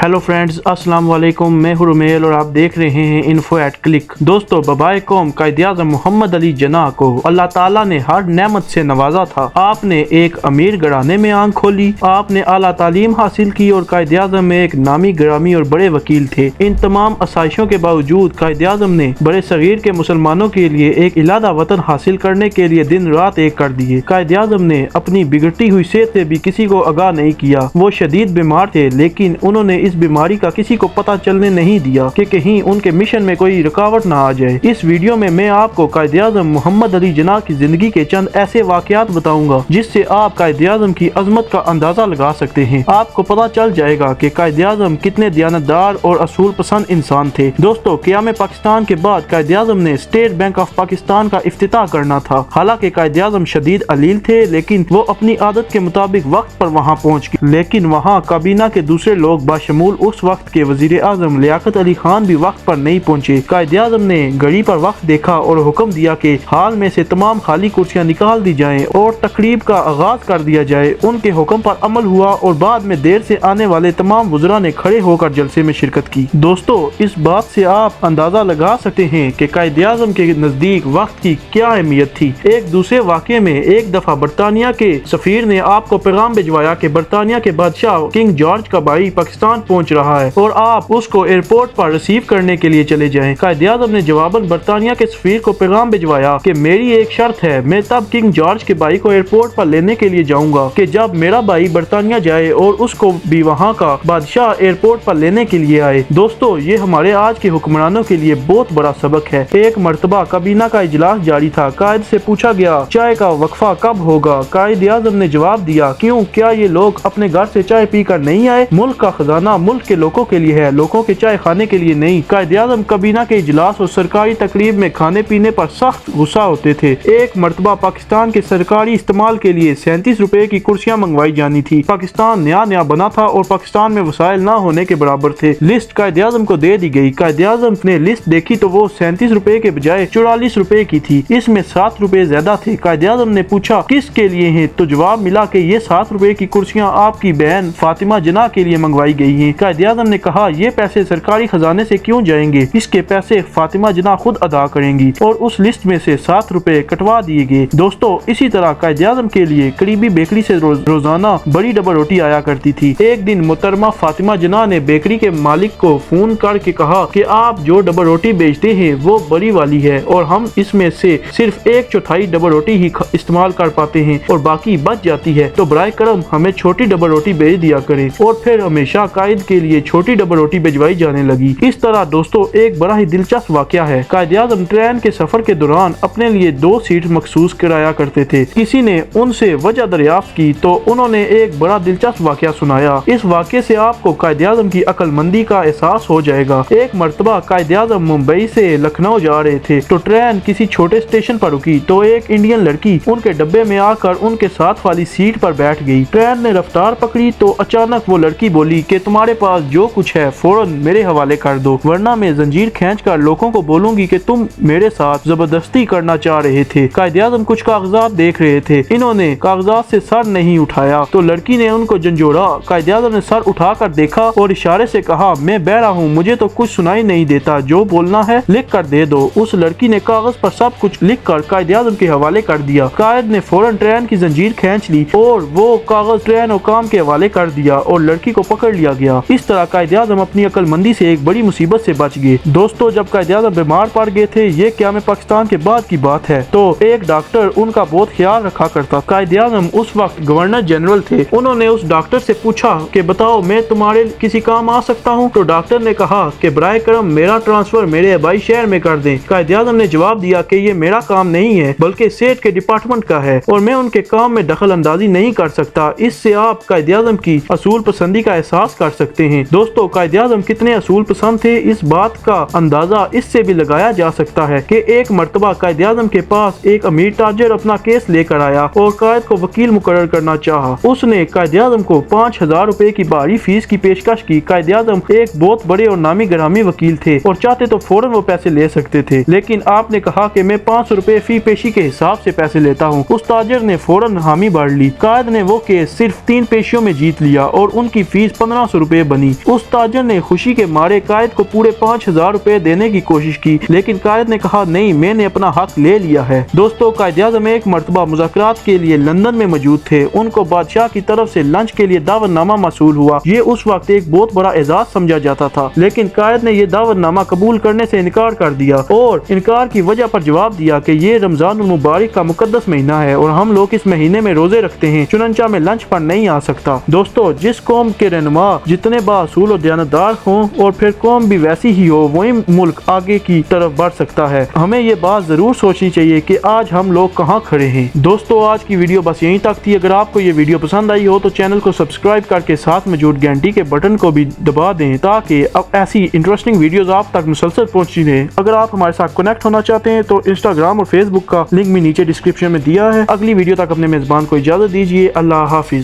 Hello friends, अस्सलाम वालेकुम। मैं हूं रुमेल और आप देख रहे हैं इन्फो एट क्लिक। दोस्तों, बबाए कौम कायद-ए-आज़म मोहम्मद अली जिन्ना को अल्लाह ताला ने हर नेमत से नवाजा था। आपने एक अमीर घराने में आंख खोली, आपने आला तालीम हासिल की और कायद-ए-आज़म में एक नामी गिरामी और बड़े वकील थे। इन तमाम आसाइशों के बावजूद कायद-ए-आज़म ने बड़े सगीर के मुसलमानों के लिए एक इलादा वतन हासिल करने के लिए दिन रात एक कर दिए। कायद-ए-आज़म ने अपनी बिगड़ती हुई सेहत से भी किसी को आगाह नहीं किया। वो शदीद बीमार थे, लेकिन उन्होंने इस बीमारी का किसी को पता चलने नहीं दिया कि कहीं उनके मिशन में कोई रुकावट ना आ जाए। इस वीडियो में मैं आपको कायद-ए-आज़म मोहम्मद अली जिन्ना की जिंदगी के चंद ऐसे वाकयात बताऊंगा जिससे आप कायद-ए-आज़म की अजमत का अंदाजा लगा सकते हैं। आपको पता चल जाएगा कि कायद-ए-आज़म कितने दयानतदार और असूल पसंद इंसान थे। दोस्तों, क़याम पाकिस्तान के बाद कायद-ए-आज़म ने स्टेट बैंक ऑफ पाकिस्तान का इफ्तिताह करना था। हालांकि कायद-ए-आज़म शदीद अलील थे, लेकिन वो अपनी आदत के मुताबिक वक्त पर वहाँ पहुँच गए। लेकिन वहाँ काबीना के दूसरे लोग बाशमूल उस वक्त के वजीर आजम लियाकत अली खान भी वक्त पर नहीं पहुंचे। कायद-ए-आज़म ने घड़ी पर वक्त देखा और हुक्म दिया कि हाल में से तमाम खाली कुर्सियां निकाल दी जाएं और तकरीब का आगाज कर दिया जाए। उनके हुक्म पर अमल हुआ और बाद में देर से आने वाले तमाम वज़रा ने खड़े होकर जलसे में शिरकत की। दोस्तों, इस बात से आप अंदाजा लगा सकते हैं कि कायद-ए-आज़म के नजदीक वक्त की क्या अहमियत थी। एक दूसरे वाक़े में एक दफा बरतानिया के सफीर ने आपको पैगाम भिजवाया कि बरतानिया के बादशाह किंग जॉर्ज का भाई पाकिस्तान पहुंच रहा है और आप उसको एयरपोर्ट पर रिसीव करने के लिए चले जाएं। कायद-ए-आज़म ने जवाबन बरतानिया के सफीर को पैगाम भिजवाया कि मेरी एक शर्त है, मैं तब किंग जॉर्ज के भाई को एयरपोर्ट पर लेने के लिए जाऊंगा कि जब मेरा भाई बरतानिया जाए और उसको भी वहाँ का बादशाह एयरपोर्ट पर लेने के लिए आए। दोस्तों, ये हमारे आज के हुक्मरानों के लिए बहुत बड़ा सबक है। एक मरतबा काबीना का इजलास जारी था। कायद से पूछा गया, चाय का वक्फा कब होगा? कायद-ए-आज़म ने जवाब दिया, क्यों, क्या ये लोग अपने घर से चाय पीकर नहीं आए? मुल्क का खजाना मुल्क के लोगों के लिए है, लोगों के चाय खाने के लिए नहीं। कायद-ए-आज़म काबीना के इजलास और सरकारी तकरीब में खाने पीने पर सख्त गुस्सा होते थे। एक मरतबा पाकिस्तान के सरकारी इस्तेमाल के लिए 37 रुपए की कुर्सियां मंगवाई जानी थी। पाकिस्तान नया नया बना था और पाकिस्तान में वसाइल ना होने के बराबर थे। लिस्ट कायद-ए-आज़म को दे दी गई। कायद-ए-आज़म ने लिस्ट देखी तो वो 37 रुपए के बजाय 44 रुपए की थी। इसमें 7 रुपए ज्यादा थे। कायद-ए-आज़म ने पूछा, किसके लिए है? तो जवाब मिला कि ये 7 रुपए की कुर्सियां आपकी बहन फातिमा जिन्ना के लिए मंगवाई गई हैं। कायद-ए-आज़म ने कहा, ये पैसे सरकारी खजाने से क्यों जाएंगे? इसके पैसे फातिमा जिन्ना खुद अदा करेंगी और उस लिस्ट में से 7 रुपए कटवा दिए गए। दोस्तों, इसी तरह कायद-ए-आज़म के लिए करीबी बेकरी से रोजाना बड़ी डबल रोटी आया करती थी। एक दिन मोहतरमा फातिमा जिन्ना ने बेकरी के मालिक को फोन करके कहा कि आप जो डबल रोटी बेचते हैं वो बड़ी वाली है और हम इसमें से सिर्फ 1/4 डबल रोटी ही इस्तेमाल कर पाते हैं और बाकी बच जाती है, तो बराए करम हमें छोटी डबल रोटी भेज दिया करें। और फिर हमेशा कायद के लिए छोटी डबल रोटी भिजवाई जाने लगी। इस तरह दोस्तों, एक बड़ा ही दिलचस्प वाकया है। कायद-ए-आज़म ट्रेन के सफर के दौरान अपने लिए 2 सीट मखसूस कराया करते थे। किसी ने उनसे वजह दरियाफ्त की तो उन्होंने एक बड़ा दिलचस्प वाकया सुनाया। इस वाकये से आपको कायद-ए-आज़म की अक्लमंदी का एहसास हो जाएगा। एक मरतबा कायद-ए-आज़म मुंबई से लखनऊ जा रहे थे तो ट्रेन किसी छोटे स्टेशन पर रुकी तो एक इंडियन लड़की उनके डब्बे में आकर उनके साथ वाली सीट पर बैठ गई। ट्रेन ने रफ्तार पकड़ी तो अचानक वो लड़की बोली कि तुम्हारे पास जो कुछ है फौरन मेरे हवाले कर दो, वरना मैं जंजीर खींचकर लोगों को बोलूंगी कि तुम मेरे साथ जबरदस्ती करना चाह रहे थे। कायद-ए-आज़म कुछ कागजात देख रहे थे। इन्होंने कागजात से सर नहीं उठाया तो लड़की ने उनको झंझोड़ा। कायद-ए-आज़म ने सर उठाकर देखा और इशारे से कहा, मैं बहरा हूँ, मुझे तो कुछ सुनाई नहीं देता, जो बोलना है लिख कर दे दो। उस लड़की ने कागज पर सब कुछ लिख कर कायद-ए-आज़म के हवाले कर दिया। कायद ने फौरन ट्रेन की जंजीर खींच ली और वो कागज ट्रेन हुकाम के हवाले कर दिया और लड़की को पकड़ लिया गया। इस तरह कायद-ए-आज़म अपनी अक्लमंदी से एक बड़ी मुसीबत से बच गए। दोस्तों, जब कायद-ए-आज़म बीमार पड़ गए थे, ये क़याम पाकिस्तान के बाद की बात है, तो एक डॉक्टर उनका बहुत ख्याल रखा करता। कायद-ए-आज़म उस वक्त गवर्नर जनरल थे। उन्होंने उस डॉक्टर से पूछा कि बताओ, मैं तुम्हारे किसी काम आ सकता हूँ? तो डॉक्टर ने कहा कि बराए करम मेरा ट्रांसफर मेरे आबाई शहर में कर दें। कायद-ए-आज़म ने जवाब दिया कि ये मेरा काम नहीं है बल्कि सेहत के डिपार्टमेंट का है और मैं उनके काम में दखल अंदाजी नहीं कर सकता। इससे आप कायद-ए-आज़म की असूल पसंदी का एहसास कर सकते हैं। दोस्तों, कायद-ए-आज़म कितने असूल पसंद थे, इस बात का अंदाजा इससे भी लगाया जा सकता है कि एक मरतबा कायद-ए-आज़म के पास एक अमीर ताजर अपना केस लेकर आया और कायद को वकील मुकर्रर करना चाहा। उसने कायद-ए-आज़म को 5000 रुपए की भारी फीस की पेशकश की। कायद-ए-आज़म एक बहुत बड़े और नामी ग्रामी वकील थे और चाहते तो फौरन वो पैसे ले सकते थे, लेकिन आपने कहा कि मैं 500 रुपए फी पेशी के हिसाब से पैसे लेता हूँ। उस ताजर ने फौरन हामी भर ली। कायद ने वो केस सिर्फ 3 पेशियों में जीत लिया और उनकी फीस 1500 रुपए बनी। उस ताजर ने खुशी के मारे कायद को पूरे 5000 रुपए देने की कोशिश की, लेकिन कायद ने कहा नहीं, मैंने अपना हक ले लिया है। दोस्तों, कायद-ए-आज़म एक मरतबा मुज़ाकरात के लिए लंदन में मौजूद थे। उनको बादशाह की तरफ से लंच के लिए दावतनामा मसूल हुआ। ये उस वक्त एक बहुत बड़ा एजाज समझा जाता था, लेकिन कायद ने यह दावतनामा कबूल करने से इनकार कर दिया और इनकार की वजह पर जवाब दिया कि ये रमजान मुबारक का मुकद्दस महीना है और हम लोग इस महीने में रोजे रखते हैं, चुनंचा में लंच पर नहीं आ सकता। दोस्तों, जिस कौम के रहनुमा जितने बासूल और दयानतदार हों और फिर कौम भी वैसी ही हो, वही मुल्क आगे की तरफ बढ़ सकता है। हमें ये बात जरूर सोचनी चाहिए कि आज हम लोग कहाँ खड़े हैं। दोस्तों, आज की वीडियो बस यहीं तक थी। अगर आपको ये वीडियो पसंद आई हो तो चैनल को सब्सक्राइब करके साथ मौजूद घंटी के बटन को भी दबा दें, ताकि अब ऐसी इंटरेस्टिंग वीडियोस आप तक मुसलसल पहुंचती रहे। अगर आप हमारे साथ कनेक्ट होना चाहते हैं तो इंस्टाग्राम और फेसबुक का लिंक भी नीचे डिस्क्रिप्शन में दिया है। अगली वीडियो तक अपने मेजबान को इजाजत दीजिए। अल्लाह हाफिज।